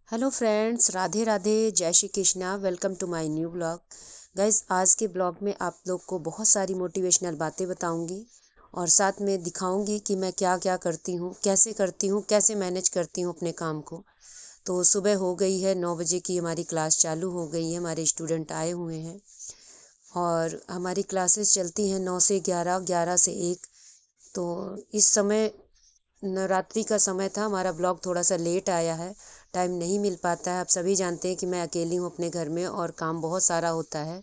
Hello friends, Radhe Radhe, जय Shri Krishna. Welcome to my new blog. Guys, आज के ब्लॉग में आप लोग को बहुत सारी मोटिवेशनल बातें बताऊंगी और साथ में दिखाऊंगी कि मैं क्या क्या करती हूँ, कैसे मैनेज करती हूँ अपने काम को। तो सुबह हो गई है, 9 बजे की हमारी क्लास चालू हो गई है। हमारे स्टूडेंट आए हुए हैं और हमारी क्लासेस चलती हैं 9 से 11, 11 से 1। तो इस समय नवरात्रि का समय था। हमारा ब्लॉग थोड़ा सा लेट आया है, टाइम नहीं मिल पाता है। आप सभी जानते हैं कि मैं अकेली हूँ अपने घर में और काम बहुत सारा होता है।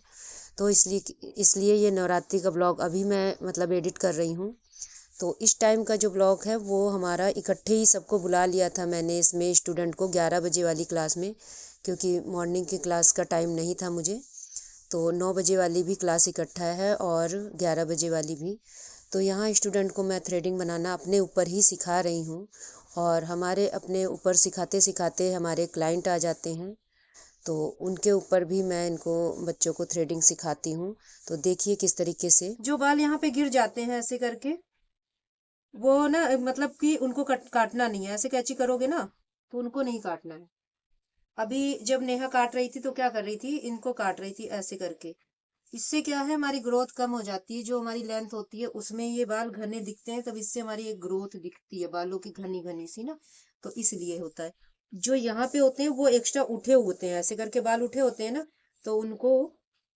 तो इसलिए इसलिए ये नवरात्रि का ब्लॉग अभी मैं एडिट कर रही हूँ। तो इस टाइम का जो ब्लॉग है वो हमारा इकट्ठे ही सबको बुला लिया था मैंने इसमें स्टूडेंट को 11 बजे वाली क्लास में, क्योंकि मॉर्निंग की क्लास का टाइम नहीं था मुझे। तो 9 बजे वाली भी क्लास इकट्ठा है और 11 बजे वाली भी। तो यहाँ स्टूडेंट को मैं थ्रेडिंग बनाना अपने ऊपर ही सिखा रही हूँ और हमारे अपने ऊपर सिखाते सिखाते हमारे क्लाइंट आ जाते हैं। तो उनके ऊपर भी मैं इनको बच्चों को थ्रेडिंग सिखाती हूँ। तो देखिए किस तरीके से जो बाल यहाँ पे गिर जाते हैं ऐसे करके, वो ना कि उनको काटना नहीं है। ऐसे कैची करोगे ना तो उनको नहीं काटना है। अभी जब नेहा काट रही थी तो क्या कर रही थी, इनको काट रही थी ऐसे करके। इससे क्या है, हमारी ग्रोथ कम हो जाती है। जो हमारी लेंथ होती है उसमें ये बाल घने दिखते हैं, तब इससे हमारी एक ग्रोथ दिखती है बालों की घनी घनी सी ना। तो इसलिए होता है। जो यहाँ पे होते हैं वो एक्स्ट्रा उठे होते हैं, ऐसे करके बाल उठे होते हैं ना, तो उनको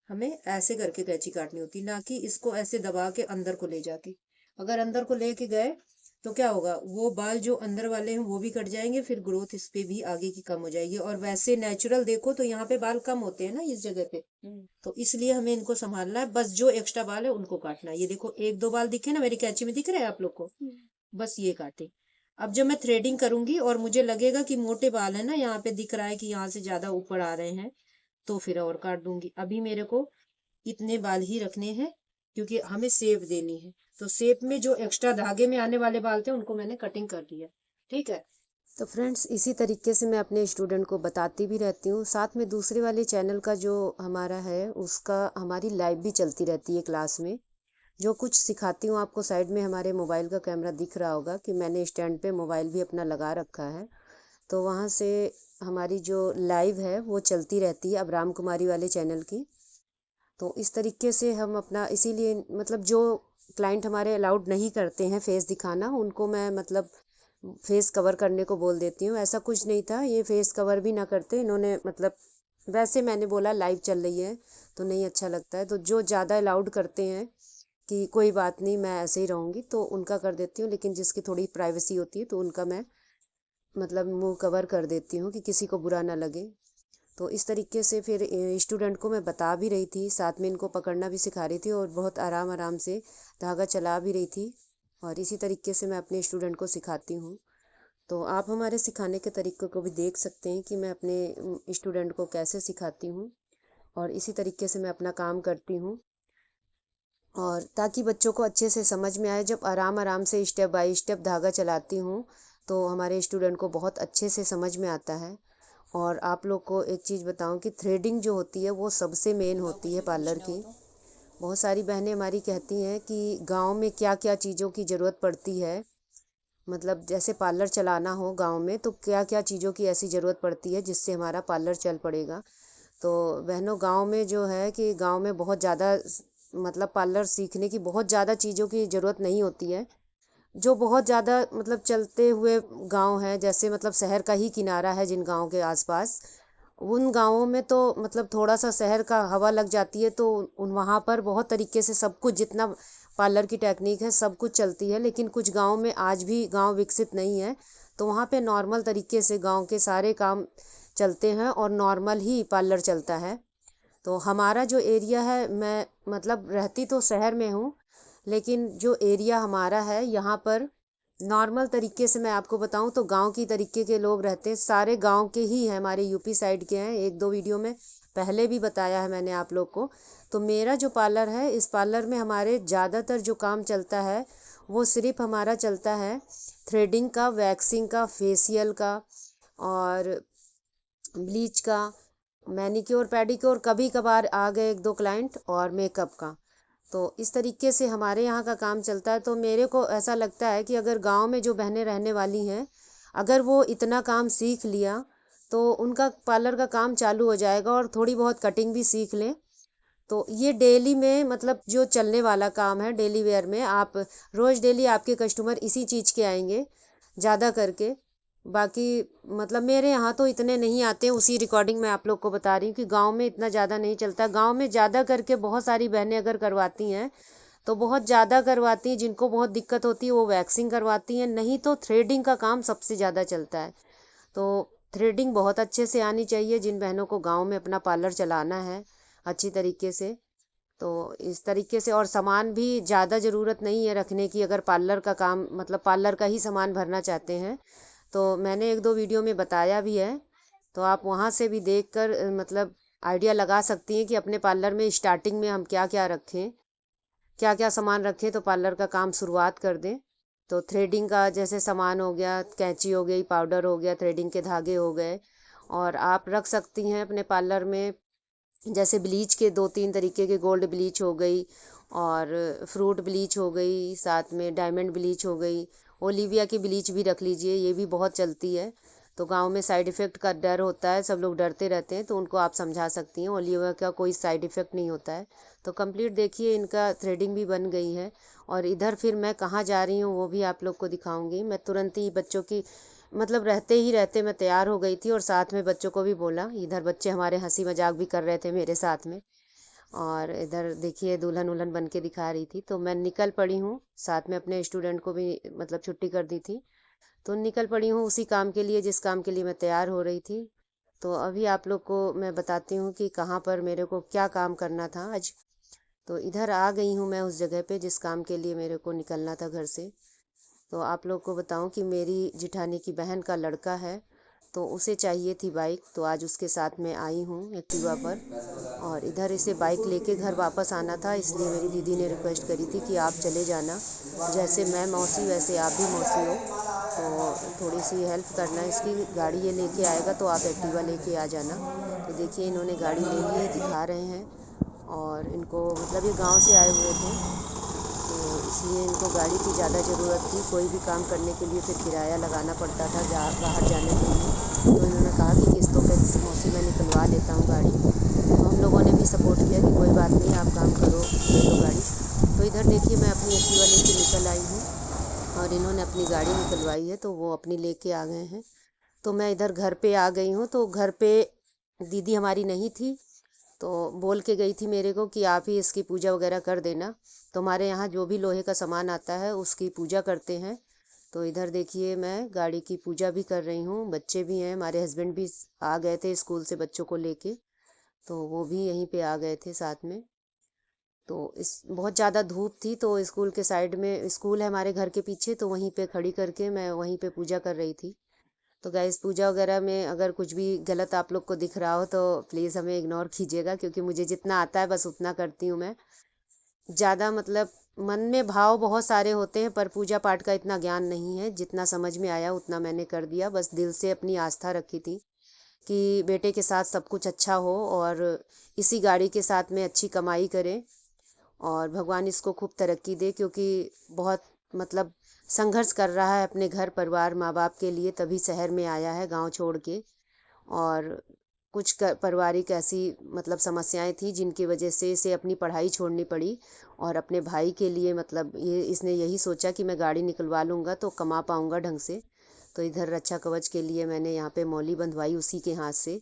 हमें ऐसे करके कैंची काटनी होती है, ना कि इसको ऐसे दबा के अंदर को ले जाके। अगर अंदर को लेके गए तो क्या होगा, वो बाल जो अंदर वाले हैं वो भी कट जाएंगे, फिर ग्रोथ इस पे भी आगे की कम हो जाएगी। और वैसे नेचुरल देखो तो यहाँ पे बाल कम होते हैं ना इस जगह पे। तो इसलिए हमें इनको संभालना है। बस जो एक्स्ट्रा बाल है उनको काटना है। ये देखो, एक दो बाल दिखे ना मेरी कैंची में, दिख रहे हैं आप लोग को? बस ये काटे। अब जब मैं थ्रेडिंग करूंगी और मुझे लगेगा कि मोटे बाल है ना, यहाँ पे दिख रहा है कि यहाँ से ज्यादा ऊपर आ रहे हैं, तो फिर और काट दूंगी। अभी मेरे को इतने बाल ही रखने हैं क्योंकि हमें सेप देनी है। तो सेप में जो एक्स्ट्रा धागे में आने वाले बाल थे उनको मैंने कटिंग कर दिया। ठीक है। तो फ्रेंड्स, इसी तरीके से मैं अपने स्टूडेंट को बताती भी रहती हूँ। साथ में दूसरे वाले चैनल का जो हमारा है उसका हमारी लाइव भी चलती रहती है क्लास में। जो कुछ सिखाती हूँ आपको, साइड में हमारे मोबाइल का कैमरा दिख रहा होगा कि मैंने स्टैंड पे मोबाइल भी अपना लगा रखा है। तो वहाँ से हमारी जो लाइव है वो चलती रहती है, अब राम कुमारी वाले चैनल की। तो इस तरीके से हम अपना, इसीलिए जो क्लाइंट हमारे अलाउड नहीं करते हैं फेस दिखाना, उनको मैं फेस कवर करने को बोल देती हूँ। ऐसा कुछ नहीं था, ये फेस कवर भी ना करते इन्होंने, वैसे मैंने बोला लाइव चल रही है तो नहीं अच्छा लगता है। तो जो ज़्यादा अलाउड करते हैं कि कोई बात नहीं मैं ऐसे ही रहूँगी, तो उनका कर देती हूँ। लेकिन जिसकी थोड़ी प्राइवेसी होती है तो उनका मैं मुंह कवर कर देती हूँ कि किसी को बुरा ना लगे। तो इस तरीके से फिर स्टूडेंट को मैं बता भी रही थी, साथ में इनको पकड़ना भी सिखा रही थी और बहुत आराम आराम से धागा चला भी रही थी। और इसी तरीके से मैं अपने स्टूडेंट को सिखाती हूँ। तो आप हमारे सिखाने के तरीक़े को भी देख सकते हैं कि मैं अपने स्टूडेंट को कैसे सिखाती हूँ और इसी तरीके से मैं अपना काम करती हूँ। और ताकि बच्चों को अच्छे से समझ में आए, जब आराम आराम से स्टेप बाय स्टेप धागा चलाती हूँ तो हमारे स्टूडेंट को बहुत अच्छे से समझ में आता है। और आप लोग को एक चीज़ बताऊं कि थ्रेडिंग जो होती है वो सबसे मेन होती है पार्लर की। बहुत सारी बहनें हमारी कहती हैं कि गांव में क्या क्या चीज़ों की ज़रूरत पड़ती है, जैसे पार्लर चलाना हो गांव में तो क्या क्या चीज़ों की ऐसी ज़रूरत पड़ती है जिससे हमारा पार्लर चल पड़ेगा। तो बहनों, गांव में जो है कि गांव में बहुत ज़्यादा पार्लर सीखने की बहुत ज़्यादा चीज़ों की ज़रूरत नहीं होती है। जो बहुत ज़्यादा चलते हुए गांव है, जैसे शहर का ही किनारा है जिन गांव के आसपास, उन गाँवों में तो थोड़ा सा शहर का हवा लग जाती है तो उन वहाँ पर बहुत तरीके से सब कुछ, जितना पार्लर की टेक्निक है सब कुछ चलती है। लेकिन कुछ गाँव में आज भी गाँव विकसित नहीं है, तो वहाँ पे नॉर्मल तरीके से गाँव के सारे काम चलते हैं और नॉर्मल ही पार्लर चलता है। तो हमारा जो एरिया है, मैं रहती तो शहर में हूँ, लेकिन जो एरिया हमारा है यहाँ पर नॉर्मल तरीके से मैं आपको बताऊं तो गांव की तरीके के लोग रहते हैं। सारे गांव के ही हैं, हमारे यूपी साइड के हैं। एक दो वीडियो में पहले भी बताया है मैंने आप लोग को। तो मेरा जो पार्लर है, इस पार्लर में हमारे ज़्यादातर जो काम चलता है वो सिर्फ हमारा चलता है थ्रेडिंग का, वैक्सिंग का, फेशियल का और ब्लीच का, मैनिक्योर पेडिक्योर, कभी कभार आ गए एक दो क्लाइंट, और मेकअप का। तो इस तरीके से हमारे यहाँ का काम चलता है। तो मेरे को ऐसा लगता है कि अगर गांव में जो बहनें रहने वाली हैं, अगर वो इतना काम सीख लिया तो उनका पार्लर का काम चालू हो जाएगा और थोड़ी बहुत कटिंग भी सीख लें। तो ये डेली में मतलब जो चलने वाला काम है, डेली वेयर में आप रोज़ डेली आपके कस्टमर इसी चीज़ के आएंगे ज़्यादा करके। बाकी मतलब मेरे यहाँ तो इतने नहीं आते हैं, उसी रिकॉर्डिंग में आप लोग को बता रही हूँ कि गांव में इतना ज़्यादा नहीं चलता। गांव में ज़्यादा करके बहुत सारी बहनें अगर करवाती हैं तो बहुत ज़्यादा करवाती हैं, जिनको बहुत दिक्कत होती है वो वैक्सिंग करवाती हैं, नहीं तो थ्रेडिंग का काम सबसे ज़्यादा चलता है। तो थ्रेडिंग बहुत अच्छे से आनी चाहिए जिन बहनों को गांव में अपना पार्लर चलाना है अच्छी तरीके से। तो इस तरीके से, और सामान भी ज़्यादा ज़रूरत नहीं है रखने की, अगर पार्लर का काम मतलब पार्लर का ही सामान भरना चाहते हैं तो मैंने एक दो वीडियो में बताया भी है। तो आप वहाँ से भी देख कर मतलब आइडिया लगा सकती हैं कि अपने पार्लर में स्टार्टिंग में हम क्या क्या रखें, क्या क्या सामान रखें तो पार्लर का काम शुरुआत कर दें। तो थ्रेडिंग का जैसे सामान हो गया, कैंची हो गई, पाउडर हो गया, थ्रेडिंग के धागे हो गए। और आप रख सकती हैं अपने पार्लर में जैसे ब्लीच के दो तीन तरीके के, गोल्ड ब्लीच हो गई और फ्रूट ब्लीच हो गई, साथ में डायमंड ब्लीच हो गई, ओलिविया की ब्लीच भी रख लीजिए, ये भी बहुत चलती है। तो गांव में साइड इफ़ेक्ट का डर होता है, सब लोग डरते रहते हैं, तो उनको आप समझा सकती हैं ओलिविया का कोई साइड इफ़ेक्ट नहीं होता है। तो कंप्लीट देखिए इनका थ्रेडिंग भी बन गई है। और इधर फिर मैं कहाँ जा रही हूँ वो भी आप लोग को दिखाऊंगी। मैं तुरंत ही बच्चों की मतलब रहते ही रहते मैं तैयार हो गई थी और साथ में बच्चों को भी बोला। इधर बच्चे हमारे हंसी मजाक भी कर रहे थे मेरे साथ में, और इधर देखिए दुल्हन उल्हन बन के दिखा रही थी। तो मैं निकल पड़ी हूँ, साथ में अपने स्टूडेंट को भी मतलब छुट्टी कर दी थी, तो निकल पड़ी हूँ उसी काम के लिए जिस काम के लिए मैं तैयार हो रही थी। तो अभी आप लोग को मैं बताती हूँ कि कहाँ पर मेरे को क्या काम करना था आज। तो इधर आ गई हूँ मैं उस जगह पे जिस काम के लिए मेरे को निकलना था घर से। तो आप लोग को बताऊं कि मेरी जिठानी की बहन का लड़का है, तो उसे चाहिए थी बाइक, तो आज उसके साथ मैं आई हूँ एक्टिवा पर। और इधर इसे बाइक लेके घर वापस आना था, इसलिए मेरी दीदी ने रिक्वेस्ट करी थी कि आप चले जाना, जैसे मैं मौसी वैसे आप भी मौसी हो, तो थोड़ी सी हेल्प करना। इसकी गाड़ी ये लेके आएगा तो आप एक्टिवा लेके आ जाना। तो देखिए इन्होंने गाड़ी ले ली है, दिखा रहे हैं। और इनको मतलब ये गांव से आए हुए थे, तो इसलिए इनको गाड़ी की ज़्यादा ज़रूरत थी। कोई भी काम करने के लिए फिर किराया लगाना पड़ता था बाहर जाने के लिए। तो इन्होंने कहा कि किस्तों पे मौसी मैं निकलवा लेता हूँ गाड़ी। तो हम लोगों ने भी सपोर्ट किया कि कोई बात नहीं, आप काम करो, ले लो गाड़ी। तो इधर देखिए मैं अपनी एक्टिवा लेके निकल आई हूँ और इन्होंने अपनी गाड़ी निकलवाई है, तो वो अपनी लेके आ गए हैं। तो मैं इधर घर पे आ गई हूँ। तो घर पे दीदी हमारी नहीं थी, तो बोल के गई थी मेरे को कि आप ही इसकी पूजा वगैरह कर देना। तो हमारे यहाँ जो भी लोहे का सामान आता है उसकी पूजा करते हैं। तो इधर देखिए मैं गाड़ी की पूजा भी कर रही हूँ, बच्चे भी हैं, हमारे हस्बैंड भी आ गए थे स्कूल से बच्चों को लेके, तो वो भी यहीं पे आ गए थे साथ में। तो इस बहुत ज़्यादा धूप थी, तो स्कूल के साइड में स्कूल है हमारे घर के पीछे, तो वहीं पे खड़ी करके मैं वहीं पे पूजा कर रही थी। तो गाइस पूजा वगैरह में अगर कुछ भी गलत आप लोग को दिख रहा हो तो प्लीज़ हमें इग्नोर कीजिएगा, क्योंकि मुझे जितना आता है बस उतना करती हूँ मैं। ज़्यादा मतलब मन में भाव बहुत सारे होते हैं पर पूजा पाठ का इतना ज्ञान नहीं है, जितना समझ में आया उतना मैंने कर दिया। बस दिल से अपनी आस्था रखी थी कि बेटे के साथ सब कुछ अच्छा हो और इसी गाड़ी के साथ में अच्छी कमाई करे और भगवान इसको खूब तरक्की दे, क्योंकि बहुत मतलब संघर्ष कर रहा है अपने घर परिवार माँ बाप के लिए, तभी शहर में आया है गांव छोड़ के। और कुछ पारिवारिक ऐसी मतलब समस्याएं थी जिनकी वजह से इसे अपनी पढ़ाई छोड़नी पड़ी। और अपने भाई के लिए मतलब ये इसने यही सोचा कि मैं गाड़ी निकलवा लूँगा तो कमा पाऊँगा ढंग से। तो इधर रक्षा कवच के लिए मैंने यहाँ पे मौली बंधवाई उसी के हाथ से।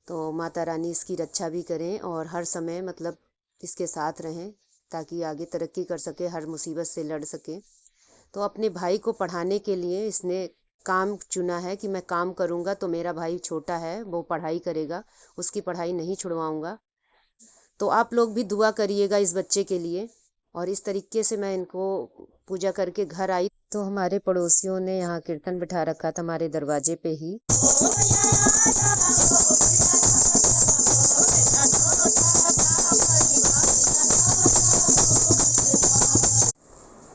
तो माता रानी इसकी रक्षा भी करें और हर समय मतलब इसके साथ रहें, ताकि आगे तरक्की कर सके, हर मुसीबत से लड़ सके। तो अपने भाई को पढ़ाने के लिए इसने काम चुना है कि मैं काम करूँगा तो मेरा भाई छोटा है वो पढ़ाई करेगा, उसकी पढ़ाई नहीं छुड़वाऊँगा। तो आप लोग भी दुआ करिएगा इस बच्चे के लिए। और इस तरीके से मैं इनको पूजा करके घर आई, तो हमारे पड़ोसियों ने यहाँ कीर्तन बिठा रखा था हमारे दरवाजे पे ही।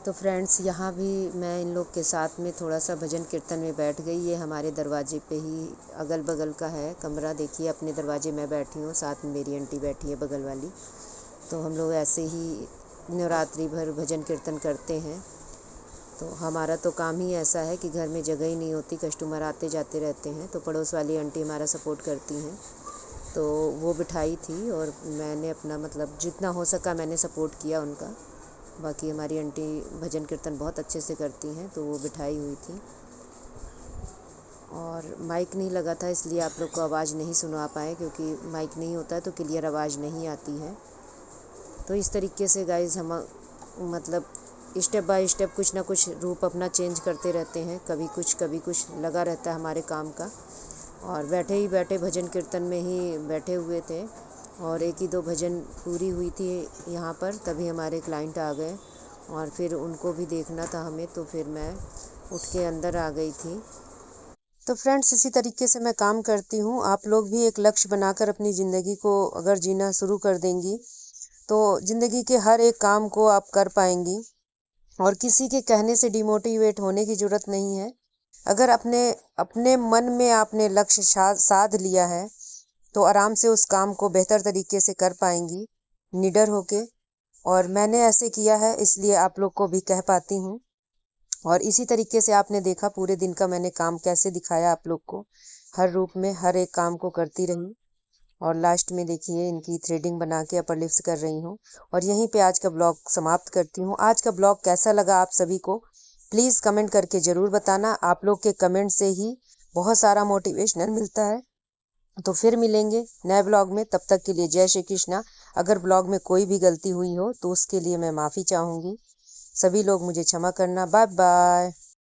तो फ्रेंड्स यहाँ भी मैं इन लोग के साथ में थोड़ा सा भजन कीर्तन में बैठ गई। ये हमारे दरवाजे पे ही अगल बगल का है कमरा, देखिए अपने दरवाजे में बैठी हूँ, साथ में मेरी आंटी बैठी है बगल वाली। तो हम लोग ऐसे ही नवरात्रि भर भजन कीर्तन करते हैं। तो हमारा तो काम ही ऐसा है कि घर में जगह ही नहीं होती, कस्टमर आते जाते रहते हैं, तो पड़ोस वाली आंटी हमारा सपोर्ट करती हैं। तो वो बिठाई थी और मैंने अपना मतलब जितना हो सका मैंने सपोर्ट किया उनका। बाकी हमारी आंटी भजन कीर्तन बहुत अच्छे से करती हैं, तो वो बिठाई हुई थी। और माइक नहीं लगा था इसलिए आप लोग को आवाज़ नहीं सुना पाए, क्योंकि माइक नहीं होता है तो क्लियर आवाज़ नहीं आती है। तो इस तरीके से गाइज़ हम मतलब स्टेप बाय स्टेप कुछ ना कुछ रूप अपना चेंज करते रहते हैं, कभी कुछ लगा रहता है हमारे काम का। और बैठे ही बैठे भजन कीर्तन में ही बैठे हुए थे और एक ही दो भजन पूरी हुई थी यहाँ पर, तभी हमारे क्लाइंट आ गए और फिर उनको भी देखना था हमें, तो फिर मैं उठ के अंदर आ गई थी। तो फ्रेंड्स, इसी तरीके से मैं काम करती हूँ। आप लोग भी एक लक्ष्य बनाकर अपनी ज़िंदगी को अगर जीना शुरू कर देंगी तो ज़िंदगी के हर एक काम को आप कर पाएंगी और किसी के कहने से डिमोटिवेट होने की ज़रूरत नहीं है। अगर अपने अपने मन में आपने लक्ष्य साध लिया है तो आराम से उस काम को बेहतर तरीके से कर पाएंगी, निडर होके। और मैंने ऐसे किया है इसलिए आप लोग को भी कह पाती हूँ। और इसी तरीके से आपने देखा पूरे दिन का मैंने काम कैसे दिखाया आप लोग को, हर रूप में हर एक काम को करती रही। और लास्ट में देखिए इनकी थ्रेडिंग बना के अपर लिप्स कर रही हूँ। और यहीं पे आज का ब्लॉग समाप्त करती हूँ। आज का ब्लॉग कैसा लगा आप सभी को प्लीज़ कमेंट करके ज़रूर बताना। आप लोग के कमेंट से ही बहुत सारा मोटिवेशनल मिलता है। तो फिर मिलेंगे नए ब्लॉग में, तब तक के लिए जय श्री कृष्णा। अगर ब्लॉग में कोई भी गलती हुई हो तो उसके लिए मैं माफ़ी चाहूँगी। सभी लोग मुझे क्षमा करना। Bye bye.